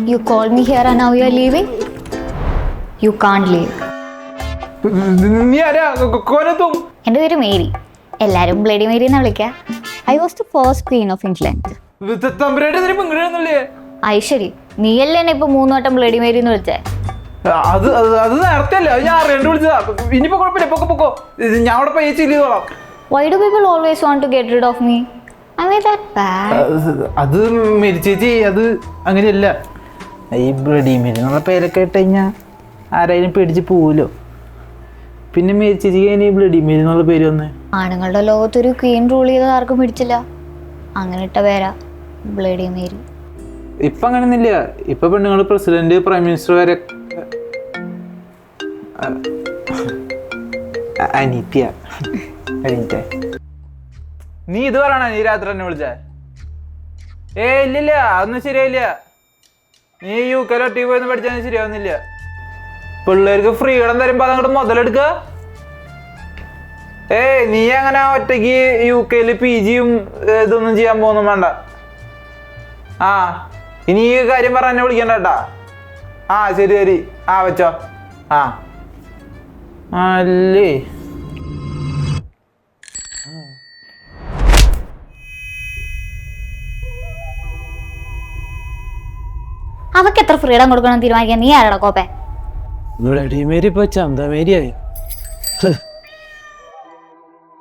You called me here and now you are leaving? You can't leave. നീ ആരാ കോനത്തും? എൻ്റെ പേര് മേരി. എല്ലാവരും ബ്ലഡി മേരി എന്നാ വിളിക്കുക. I was the first queen of England. Aishwari, നീയല്ലേ എന്നെ ഇപ്പൊ 3 വട്ടം ബ്ലഡി മേരി എന്ന് വിളിച്ചേ? അത് നേരത്തെ അല്ലേ, ഞാൻ അറിയാണ്ട് വിളിച്ചതാ. ഇനിയിപ്പോ കുഴപ്പമില്ല, പൊക്കോ. ഞാൻ അവിടെ പൈസ ചെയ്തോളാം. Why do people always want to get rid of me? Am I that bad? അത് മേരി ചേച്ചി, അത് അങ്ങനെയല്ല. ഈ ബ്ലഡി മേരി എന്നുള്ള പേരൊക്കെ ഇട്ട് കഴിഞ്ഞാൽ ആരായാലും പേടിച്ച് പോവുമല്ലോ. പിന്നെ മേരി ചേച്ചിക്ക് ഈ ബ്ലഡി മേരി എന്നുള്ള പേര് വന്ന് ആണുങ്ങളുടെ ലോകത്തൊരു ക്വീൻ റൂൾ ചെയ്തത് ആർക്കും പിടിച്ചില്ല. അങ്ങനെ ഇട്ട പേരാ ബ്ലഡി മേരി. ഇപ്പൊ അങ്ങനെയൊന്നുമില്ല. ഇപ്പൊ പെണ്ണുങ്ങൾ പ്രസിഡന്റ്, പ്രൈം മിനിസ്റ്റർ വരെ. അനീത്യ നീ ഇത് പറയണ? നീ രാത്രി തന്നെ വിളിച്ചേ? ഇല്ലില്ല, അതൊന്നും ശരിയായില്ല. നീ UK ഒറ്റയ്ക്ക് പോയി പഠിച്ചാൽ ശരിയാവുന്നില്ല. പിള്ളേർക്ക് ഫ്രീഡം തരുമ്പോ അതങ്ങോട്ട് മുതലെടുക്ക. നീ അങ്ങനെ ഒറ്റയ്ക്ക് UK PG ഇതൊന്നും ചെയ്യാൻ പോകുന്നു വേണ്ട. ഇനി ഈ കാര്യം പറഞ്ഞ എന്നെ വിളിക്കണ്ട കേട്ടാ. ശരി. വെച്ചോ. അല്ലേ അവക്ക് എത്ര ഫ്രീഡം കൊടുക്കണം തീരുമാനിക്കാൻ നീ ആരാടാ കോപ്പേ? ബ്ലഡി മേരി ഇപ്പൊ ചന്ത മേരിയായി.